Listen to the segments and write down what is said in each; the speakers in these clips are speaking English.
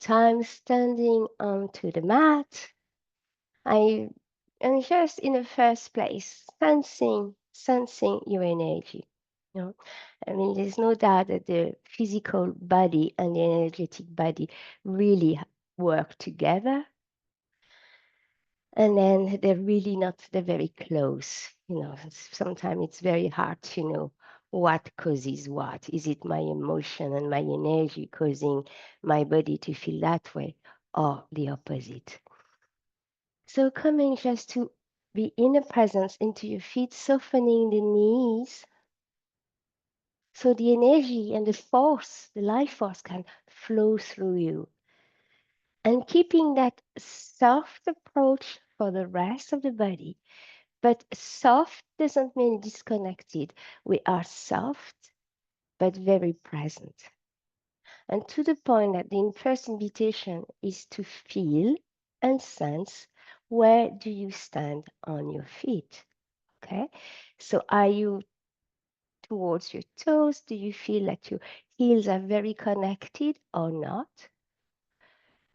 time standing onto the mat, I am just in the first place sensing your energy. You know, I mean, there's no doubt that the physical body and the energetic body really work together, and then they're very close. Sometimes it's very hard to know what causes what. Is it my emotion and my energy causing my body to feel that way, or the opposite? So coming just to be in the presence into your feet, softening the knees, so the energy and the force, the life force, can flow through you. And keeping that soft approach for the rest of the body. But soft doesn't mean disconnected. We are soft, but very present. And to the point that the first invitation is to feel and sense, where do you stand on your feet? Okay. So are you towards your toes? Do you feel that your heels are very connected or not?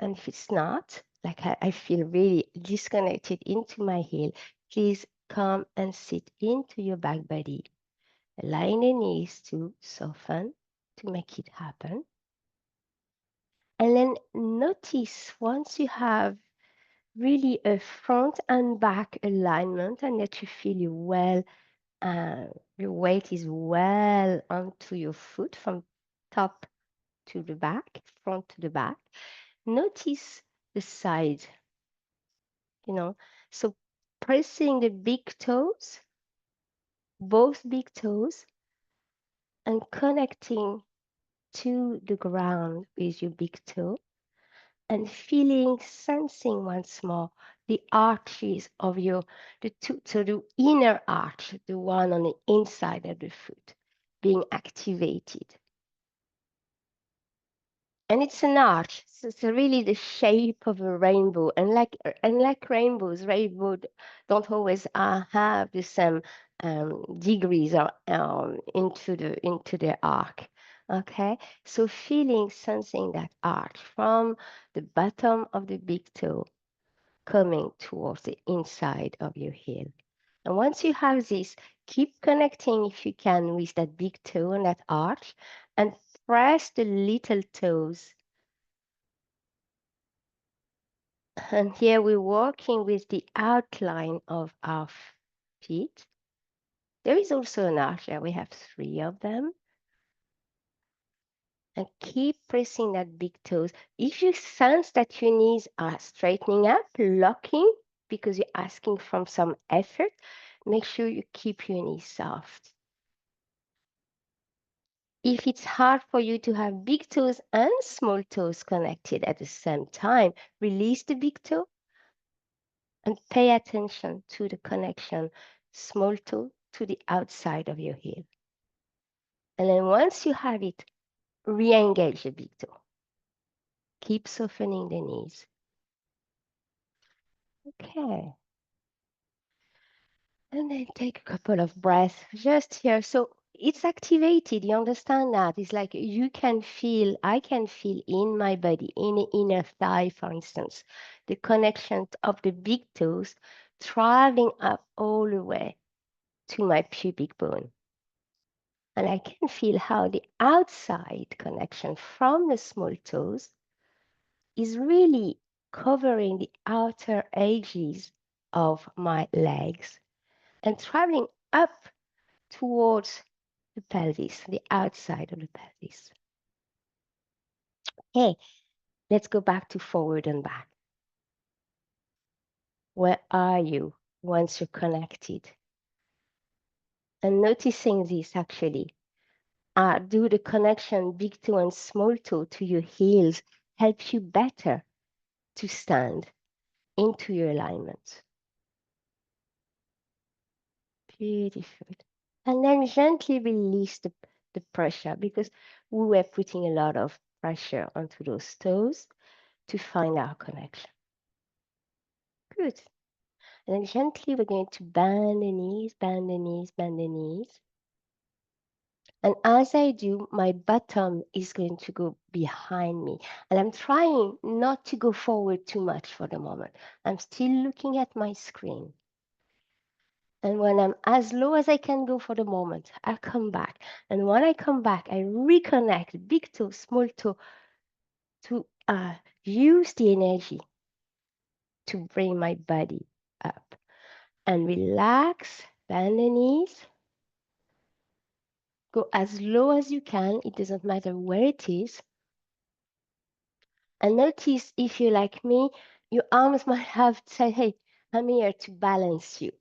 And if it's not, like I feel really disconnected into my heel, please come and sit into your back body. Align the knees to soften, to make it happen. And then notice once you have really a front and back alignment and that you feel your weight is well onto your foot from top to the back, front to the back. Notice the side, so pressing the big toes, both big toes, and connecting to the ground with your big toe, and sensing once more the arches of the inner arch, the one on the inside of the foot, being activated. And it's an arch, so it's really the shape of a rainbow. And like rainbows don't always have the same degrees or into the arc. Okay, so sensing that arch from the bottom of the big toe coming towards the inside of your heel. And once you have this, keep connecting if you can with that big toe and that arch, and press the little toes. And here we're working with the outline of our feet. There is also an arch there. We have 3 of them. And keep pressing that big toes. If you sense that your knees are straightening up, locking, because you're asking from some effort, make sure you keep your knees soft. If it's hard for you to have big toes and small toes connected at the same time, release the big toe and pay attention to the connection, small toe to the outside of your heel. And then once you have it, re-engage the big toe. Keep softening the knees. Okay. And then take a couple of breaths just here. So it's activated. You understand that? It's like I can feel in my body, in the inner thigh, for instance, the connection of the big toes traveling up all the way to my pubic bone. And I can feel how the outside connection from the small toes is really covering the outer edges of my legs and traveling up towards the pelvis, the outside of the pelvis. Okay, let's go back to forward and back. Where are you once you're connected? And noticing this actually, do the connection big toe and small toe to your heels help you better to stand into your alignment. Beautiful. And then gently release the pressure, because we were putting a lot of pressure onto those toes to find our connection. Good. And then gently we're going to bend the knees, bend the knees, bend the knees. And as I do, my bottom is going to go behind me. And I'm trying not to go forward too much for the moment. I'm still looking at my screen. And when I'm as low as I can go for the moment, I'll come back. And when I come back, I reconnect big toe, small toe to use the energy to bring my body up. And relax, bend the knees, go as low as you can. It doesn't matter where it is. And notice if you're like me, your arms might have said, hey, I'm here to balance you.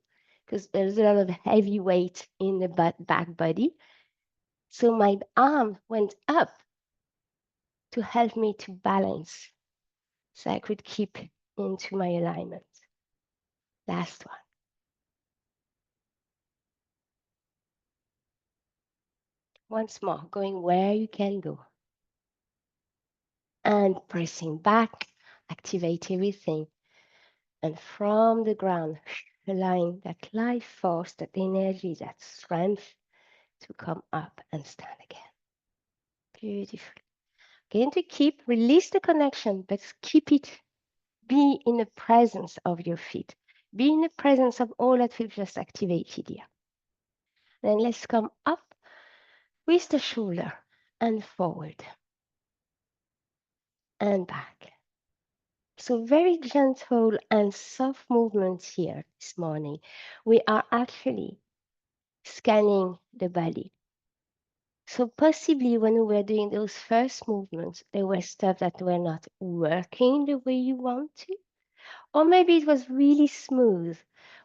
Because there's a lot of heavy weight in the back body. So my arm went up to help me to balance so I could keep into my alignment. Last one. Once more, going where you can go. And pressing back, activate everything. And from the ground, allowing that life force, that energy, that strength to come up and stand again. Beautiful. Going to keep, release the connection, but keep it, be in the presence of your feet. Be in the presence of all that we've just activated here. Then let's come up with the shoulder and forward and back. So very gentle and soft movements here this morning. We are actually scanning the body. So possibly when we were doing those first movements, there were stuff that were not working the way you want to, or maybe it was really smooth.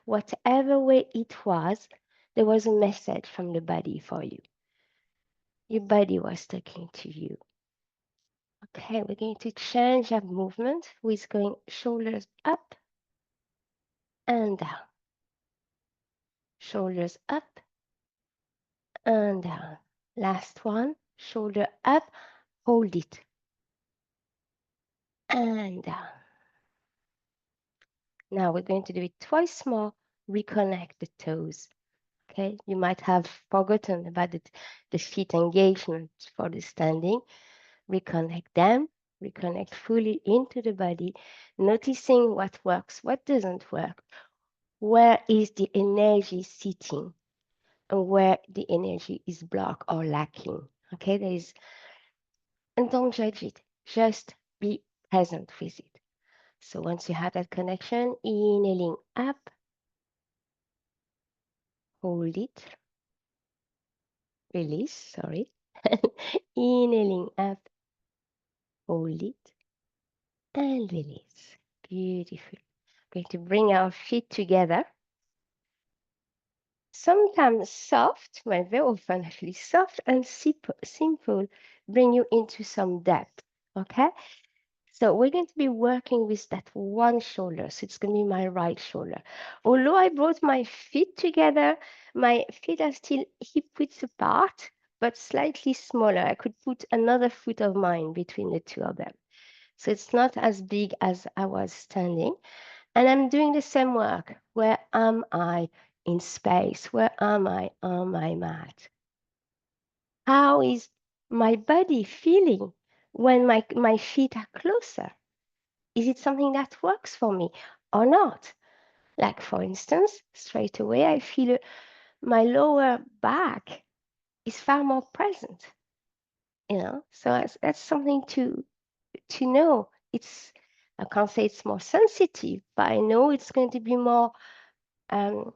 Whatever way it was, there was a message from the body for you. Your body was talking to you. Okay, we're going to change our movement with going shoulders up and down. Shoulders up and down. Last one, shoulder up, hold it. And down. Now we're going to do it twice more. Reconnect the toes. Okay, you might have forgotten about the feet engagement for the standing. Reconnect them, reconnect fully into the body, noticing what works, what doesn't work, where is the energy sitting, and where the energy is blocked or lacking. Okay, and don't judge it, just be present with it. So once you have that connection, inhaling up, hold it, release, sorry. Inhaling up, hold it, and release. Beautiful. Going to bring our feet together. Sometimes soft, well, very often actually soft and simple bring you into some depth, okay? So we're going to be working with that one shoulder. So it's going to be my right shoulder. Although I brought my feet together, my feet are still hip width apart, but slightly smaller. I could put another foot of mine between the two of them. So it's not as big as I was standing. And I'm doing the same work. Where am I in space? Where am I on my mat? How is my body feeling when my feet are closer? Is it something that works for me or not? Like, for instance, straight away, I feel my lower back is far more present, So that's something to know. I can't say it's more sensitive, but I know it's going to be more of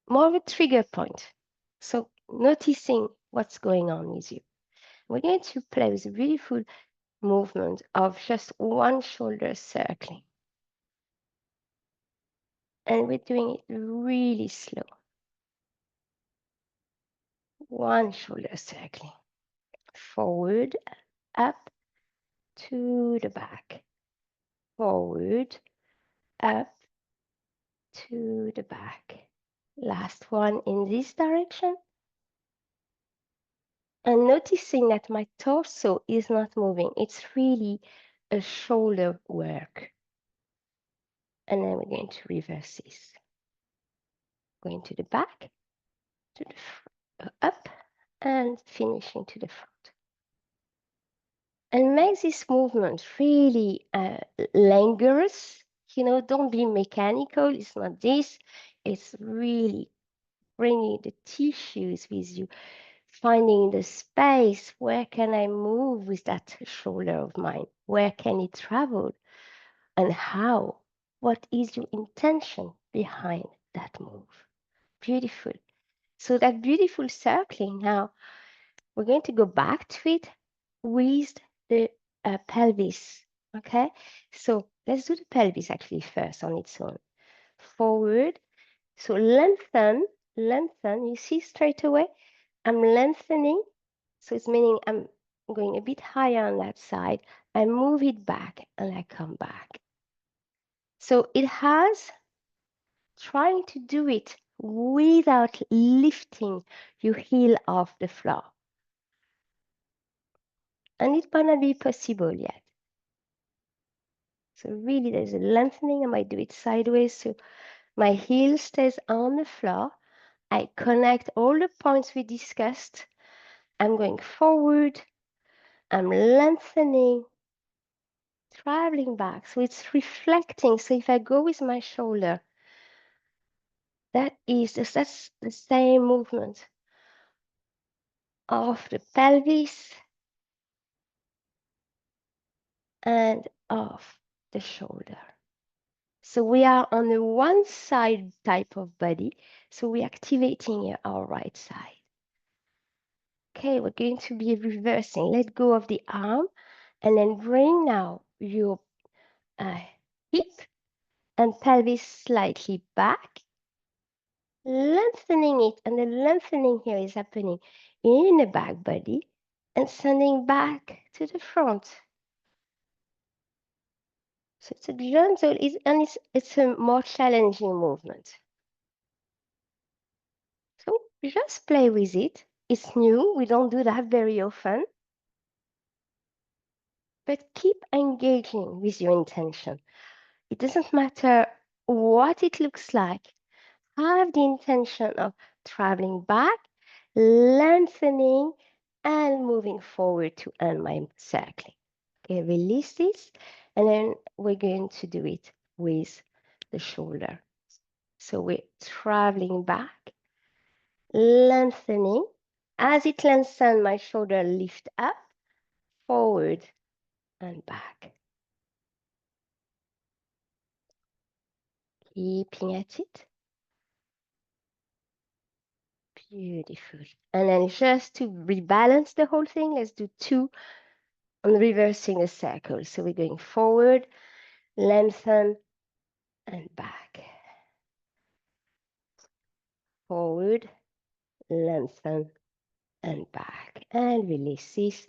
a trigger point. So noticing what's going on with you. We're going to play with a beautiful movement of just one shoulder circling. And we're doing it really slow. One shoulder circling. Forward, up, to the back. Forward, up, to the back. Last one in this direction. And noticing that my torso is not moving. It's really a shoulder work. And then we're going to reverse this. Going to the back, to the up, and finishing to the front. And make this movement really languorous. Don't be mechanical. It's not this. It's really bringing the tissues with you, finding the space. Where can I move with that shoulder of mine? Where can it travel? And how? What is your intention behind that move? Beautiful. So that beautiful circling now, we're going to go back to it with the pelvis. Okay, so let's do the pelvis actually first on its own. Forward. So lengthen. You see straight away, I'm lengthening. So it's meaning I'm going a bit higher on that side. I move it back and I come back. So it has trying to do it without lifting your heel off the floor. And it might not be possible yet. So really there's a lengthening. I might do it sideways. So my heel stays on the floor. I connect all the points we discussed. I'm going forward. I'm lengthening, traveling back. So it's reflecting. So if I go with my shoulder, that's the same movement of the pelvis and of the shoulder. So we are on the one side type of body. So we're activating our right side. Okay, we're going to be reversing. Let go of the arm and then bring now your hip and pelvis slightly back, lengthening it. And the lengthening here is happening in the back body and sending back to the front. So it's a gentle, it's a more challenging movement. So just play with it. It's new. We don't do that very often. But keep engaging with your intention. It doesn't matter what it looks like. Have the intention of traveling back, lengthening, and moving forward to end my circling. Okay, release this, and then we're going to do it with the shoulder. So we're traveling back, lengthening. As it lengthens, my shoulder lift up, forward, and back. Keeping at it. Beautiful. And then just to rebalance the whole thing, let's do 2 on reversing a circle. So we're going forward, lengthen, and back. Forward, lengthen, and back. And release this.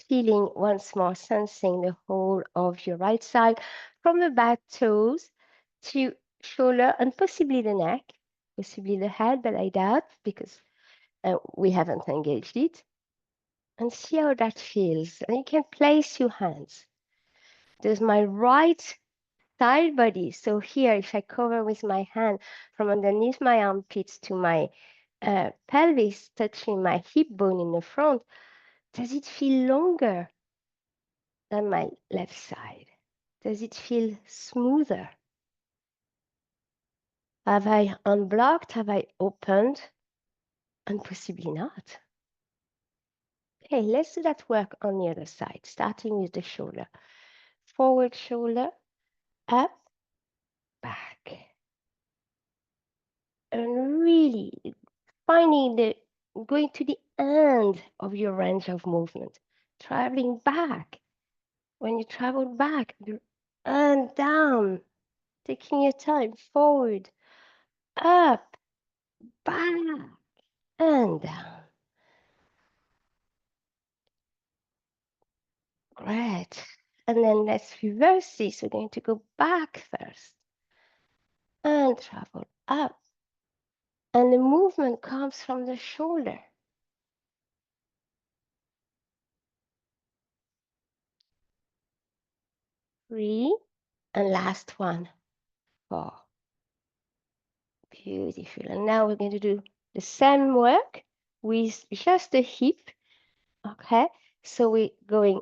Feeling once more, sensing the whole of your right side from the back toes to shoulder and possibly the neck, possibly the head, but I doubt because we haven't engaged it. And see how that feels. And you can place your hands. There's my right side body. So here, if I cover with my hand from underneath my armpits to my pelvis, touching my hip bone in the front, does it feel longer than my left side? Does it feel smoother? Have I unblocked? Have I opened? And possibly not. Okay, let's do that work on the other side, starting with the shoulder. Forward shoulder, up, back. And really finding going to the end of your range of movement, traveling back. When you travel back and down, taking your time, forward, up, back, and down. Great. And then let's reverse this. We're going to go back first and travel up. And the movement comes from the shoulder. 3, and last one, 4. Beautiful. And now we're going to do the same work with just the hip. Okay, so we're going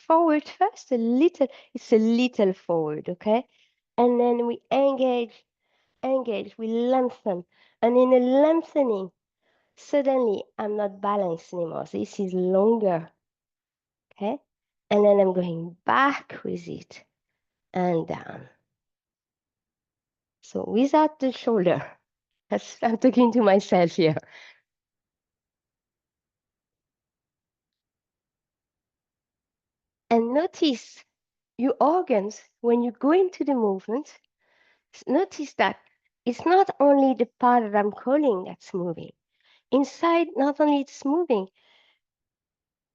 forward first, it's a little forward, okay? And then we engage, we lengthen. And in a lengthening, suddenly I'm not balanced anymore. This is longer, okay? And then I'm going back with it and down. So without the shoulder, I'm talking to myself here. And notice your organs when you go into the movement. Notice that it's not only the part that I'm calling that's moving. Inside, not only it's moving,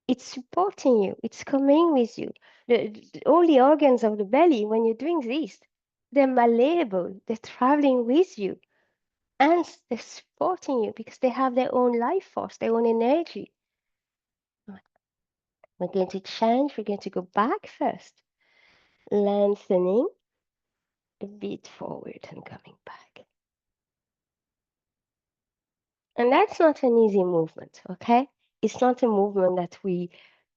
it's supporting you, it's coming with you. All the organs of the belly, when you're doing this, they're malleable, they're traveling with you, and they're supporting you because they have their own life force, their own energy. We're going to change, we're going to go back first, lengthening a bit forward and coming back. And that's not an easy movement, okay? It's not a movement that we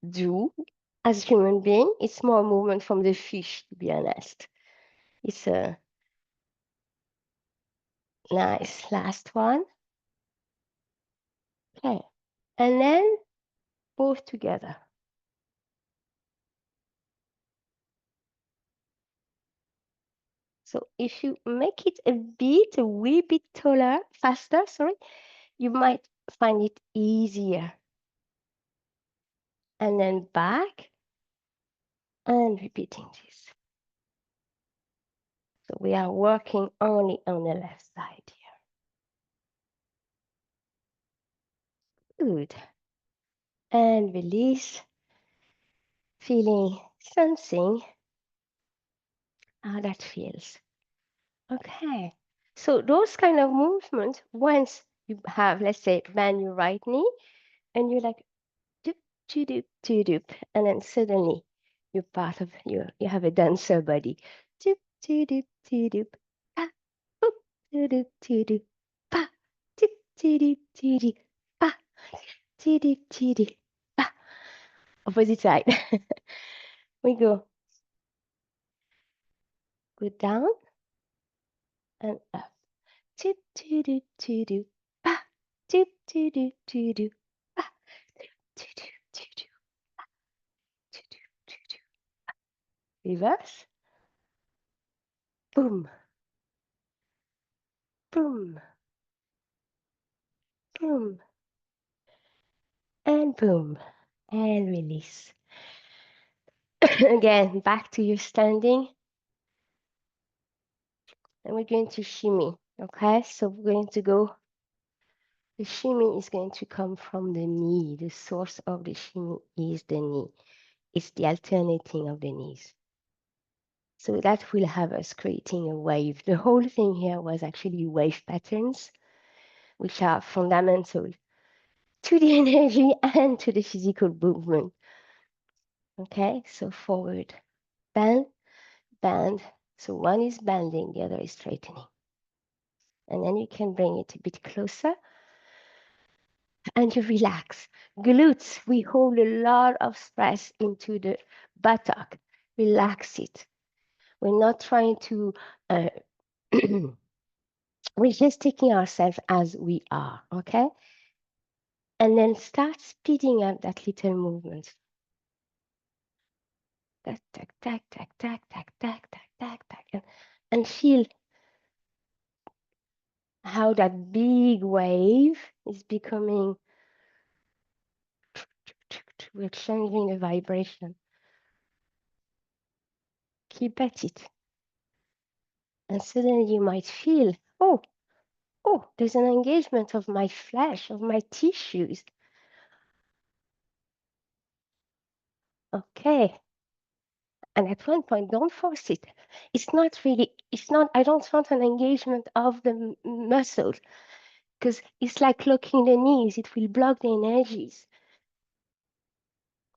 do as human being. It's more a movement from the fish, to be honest. It's a nice last one. Okay. And then both together. So if you make it a wee bit taller, faster, sorry, you might find it easier. And then back and repeating this. So we are working only on the left side here. Good. And release, feeling, sensing how that feels. Okay. So those kind of movements, once you have, let's say, bend your right knee, and you're like, doop, doop, doop, doop, and then suddenly you're part of you have a dancer body. Doop, doop, doop, pa, boop, doop, doop, pa, doop, doop, doop, pa, doop, doop, pa. Opposite side. We go down and up. Doop, doop, doop, doop, doop, pa, doop, doop, doop, doop, doop, pa, doop, doop, doop, doop, doop, doop, doop, doop. Reverse. Boom, boom, boom, and boom, and release. Again, back to your standing, and we're going to shimmy. Okay, so we're going to go. The shimmy is going to come from the knee. The source of the shimmy is the knee. It's the alternating of the knees. So that will have us creating a wave. The whole thing here was actually wave patterns, which are fundamental to the energy and to the physical movement. Okay, so forward, bend, bend. So one is bending, the other is straightening. And then you can bring it a bit closer and you relax. Glutes, we hold a lot of stress into the buttock. Relax it. We're not trying to, we're just taking ourselves as we are, okay? And then start speeding up that little movement. Tack, tack, tack, tack, tack, tack, tack, tack, tack, tack, and feel how that big wave is becoming, we're changing the vibration. Keep at it. And suddenly you might feel, oh, there's an engagement of my flesh, of my tissues. Okay. And at one point, don't force it. I don't want an engagement of the muscles because it's like locking the knees. It will block the energies.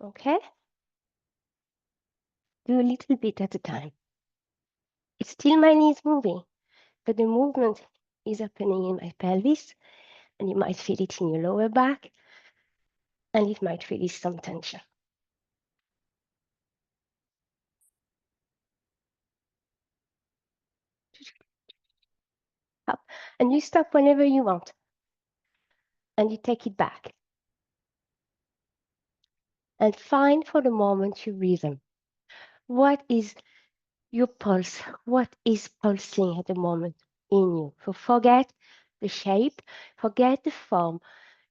Okay? Do a little bit at a time. It's still my knees moving, but the movement is happening in my pelvis And you might feel it in your lower back, and it might release some tension. Up. And you stop whenever you want. And you take it back. And find for the moment your rhythm. What is your pulse? What is pulsing at the moment in you? So forget the shape, forget the form.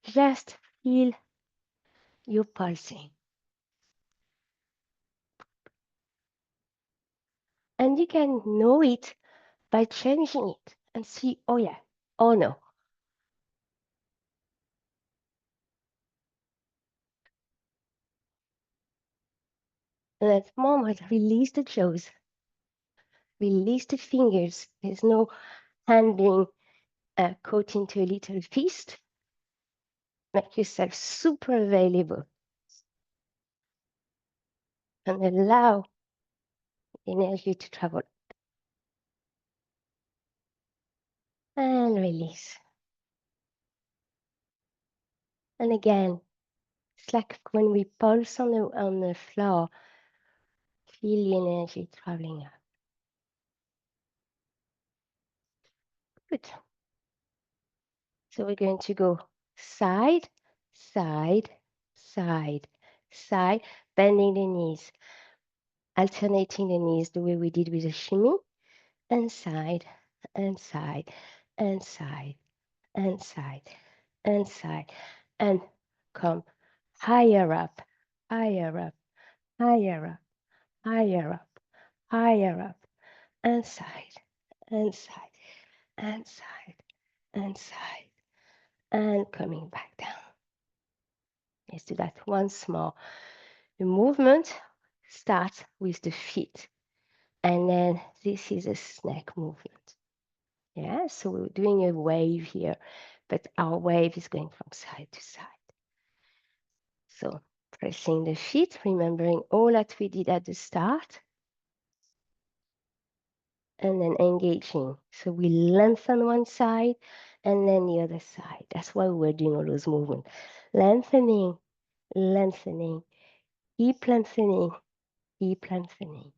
Just feel your pulsing. And you can know it by changing it and see, oh yeah, oh no. And at the moment, release the jaws, release the fingers. There's no hand being caught into a little fist. Make yourself super available and allow energy to travel. And release. And again, it's like when we pulse on the floor, feel the energy traveling up. Good. So we're going to go side, side, side, side, bending the knees, alternating the knees the way we did with the shimmy, and side, and side, and side, and side, and side, and come higher up, higher up, higher up, higher up, higher up, and side, and side, and side, and side, and coming back down. Let's do that once more. The movement starts with the feet, and then this is a snake movement. Yeah, so we're doing a wave here, but our wave is going from side to side. So pressing the feet, remembering all that we did at the start, and then engaging. So we lengthen one side and then the other side. That's why we're doing all those movements. Lengthening, lengthening, keep lengthening, keep lengthening.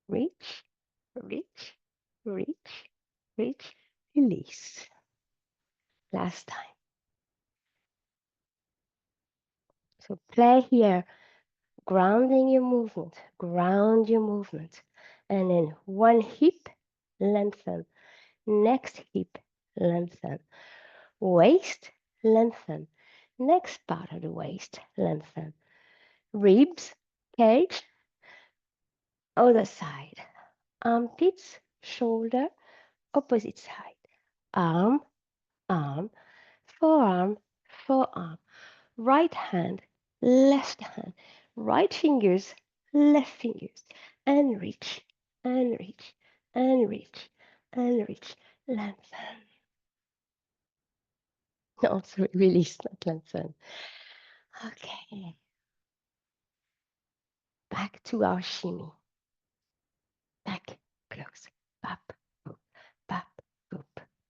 Reach, reach, reach, reach, release. Last time. So play here, grounding your movement, ground your movement. And then one hip, lengthen. Next hip, lengthen. Waist, lengthen. Next part of the waist, lengthen. Ribs, cage, other side. Armpits, shoulder, opposite side. Arm, arm, forearm, forearm. Right hand, left hand. Right fingers, left fingers. And reach, and reach, and reach, and reach. Lengthen. No, sorry, release, not lengthen. Okay. Back to our shimmy. Back, close, bap, boop, bap, boop,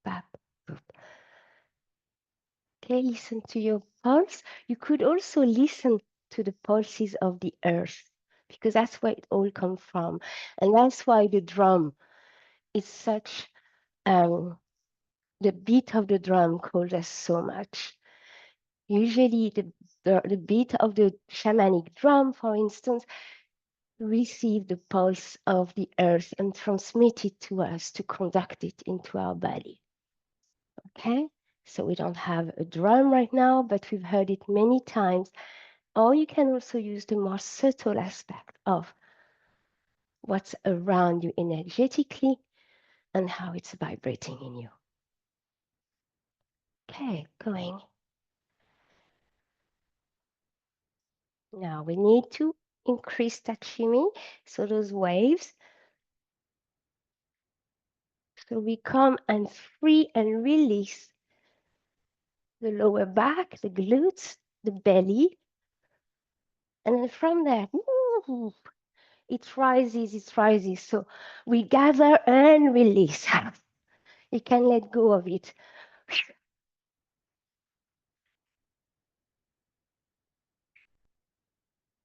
bap, boop. Okay, listen to your pulse. You could also listen to the pulses of the earth because that's where it all comes from. And that's why the drum is such, the beat of the drum calls us so much. Usually the beat of the shamanic drum, for instance, receive the pulse of the earth and transmit it to us to conduct it into our body. Okay, so we don't have a drum right now, but we've heard it many times. Or you can also use the more subtle aspect of what's around you energetically and how it's vibrating in you. Okay, going. Now we need to increase that shimmy, so those waves. So we come and free and release the lower back, the glutes, the belly. And then from there, it rises, it rises. So we gather and release. You can let go of it.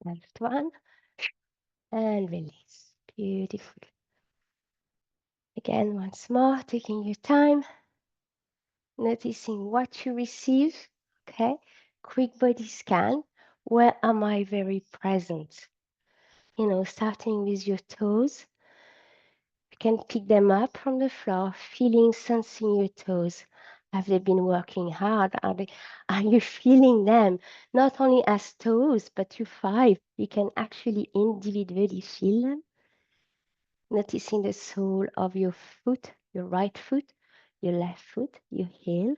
Last one, and release. Beautiful. Again, once more, taking your time, noticing what you receive. Okay, quick body scan. Where am I very present? Starting with your toes. You can pick them up from the floor, feeling, sensing your toes. Have they been working hard? Are you feeling them? Not only as toes, but you five. You can actually individually feel them. Noticing the sole of your foot, your right foot, your left foot, your heel.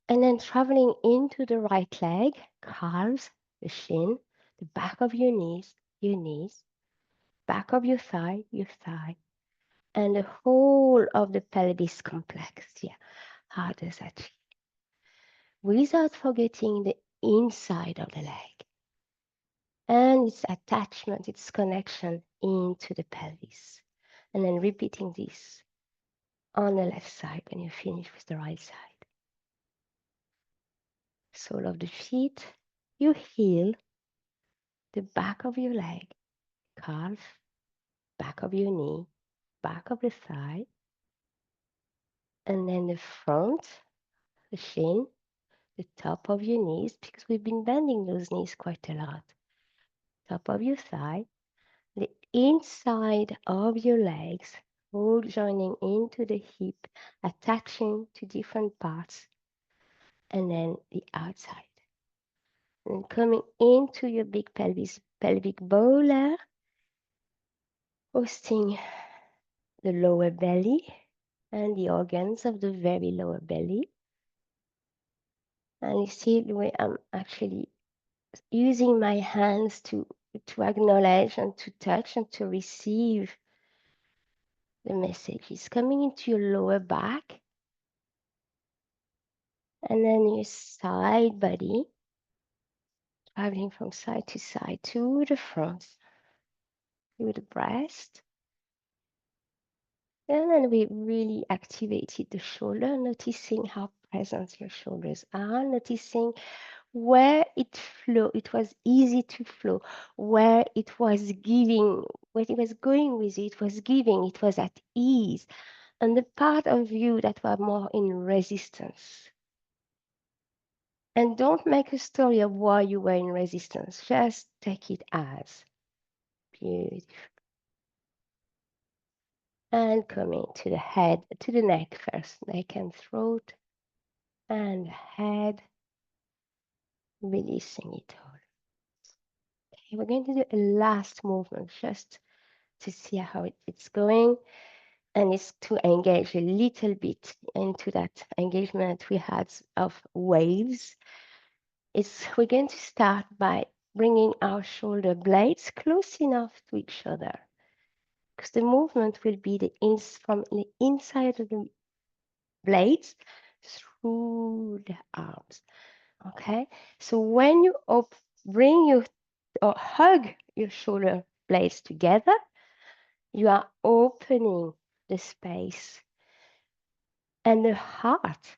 And then traveling into the right leg, calves, the shin, the back of your knees, back of your thigh, and the whole of the pelvis complex. Yeah, how does that feel? Without forgetting the inside of the leg and its attachment, its connection into the pelvis. And then repeating this on the left side when you finish with the right side. Sole of the feet, your heel, the back of your leg, calf, back of your knee, back of the thigh, and then the front, the shin, the top of your knees, because we've been bending those knees quite a lot. Top of your thigh, the inside of your legs, all joining into the hip, attaching to different parts, and then the outside. And coming into your big pelvic bowler, hosting the lower belly and the organs of the very lower belly. And you see the way I'm actually using my hands to acknowledge and to touch and to receive the messages coming into your lower back and then your side body, traveling from side to the front, to the breast. And then we really activated the shoulder, noticing how present your shoulders are, noticing where it was easy to flow, where it was giving, where it was going with it was giving, it was at ease. And the part of you that were more in resistance. And don't make a story of why you were in resistance. Just take it as beautiful. And coming to the head, to the neck first, neck and throat, and head, releasing it all. Okay, we're going to do a last movement just to see how it's going. And it's to engage a little bit into that engagement we had of waves. We're going to start by bringing our shoulder blades close enough to each other, because the movement will be from the inside of the blades through the arms. Okay, so when you bring your or hug your shoulder blades together, you are opening the space, and the heart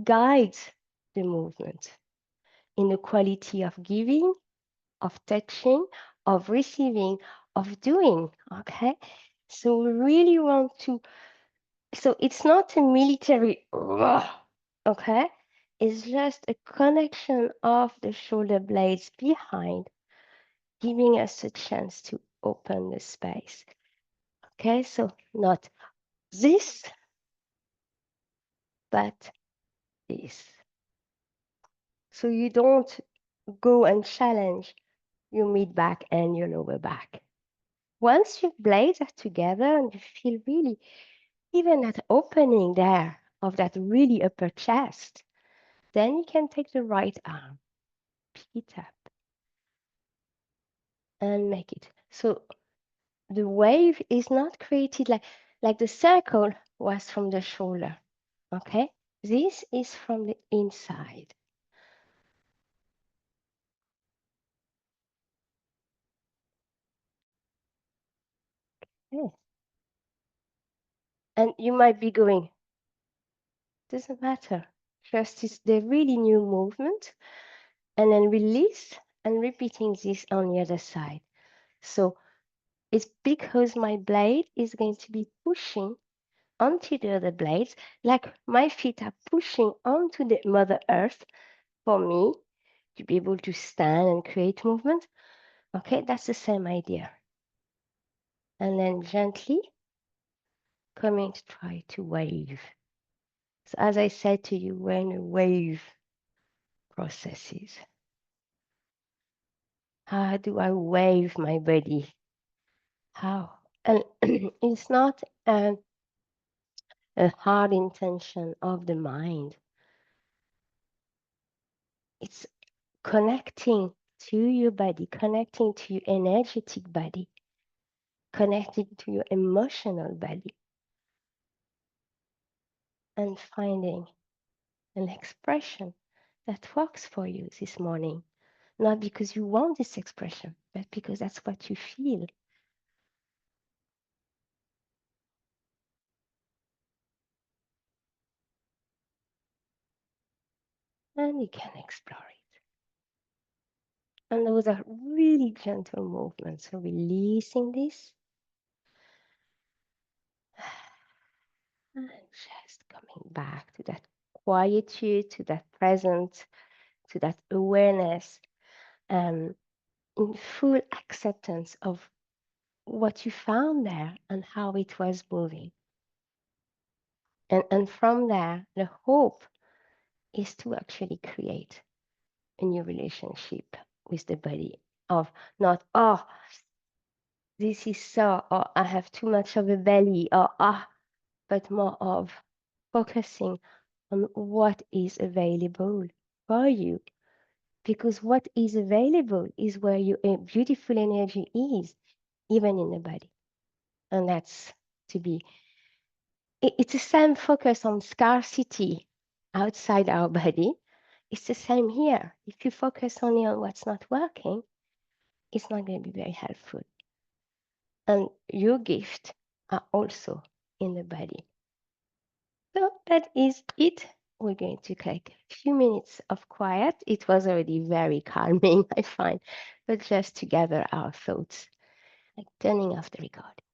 guides the movement in the quality of giving, of touching, of receiving, of doing. Okay, so we really want to. So it's not a military, okay? It's just a connection of the shoulder blades behind, giving us a chance to open the space. Okay, so not this, but this. So you don't go and challenge your mid back and your lower back. Once your blades are together and you feel really even that opening there of that really upper chest, then you can take the right arm, pick it up, and make it. So the wave is not created like the circle was from the shoulder, okay? This is from the inside. Okay. And you might be going, doesn't matter. Just is the really new movement, and then release and repeating this on the other side. So it's because my blade is going to be pushing onto the other blades, like my feet are pushing onto the Mother Earth for me to be able to stand and create movement. Okay, that's the same idea. And then gently coming to try to wave. So as I said to you, we're in a wave processes. How do I wave my body? How? And it's not a hard intention of the mind. It's connecting to your body, connecting to your energetic body, connecting to your emotional body, and finding an expression that works for you this morning. Not because you want this expression, but because that's what you feel. And you can explore it. And those are really gentle movements. So releasing this. And just coming back to that quietude, to that presence, to that awareness, in full acceptance of what you found there and how it was moving. And from there, the hope is to actually create a new relationship with the body of not, oh, this is so, or I have too much of a belly, or but more of focusing on what is available for you. Because what is available is where your beautiful energy is, even in the body. And that's to be, it's the same focus on scarcity outside our body. It's the same here. If you focus only on what's not working, it's not going to be very helpful. And your gifts are also in the body. So that is it. We're going to take a few minutes of quiet. It was already very calming, I find, but just to gather our thoughts, like turning off the recording.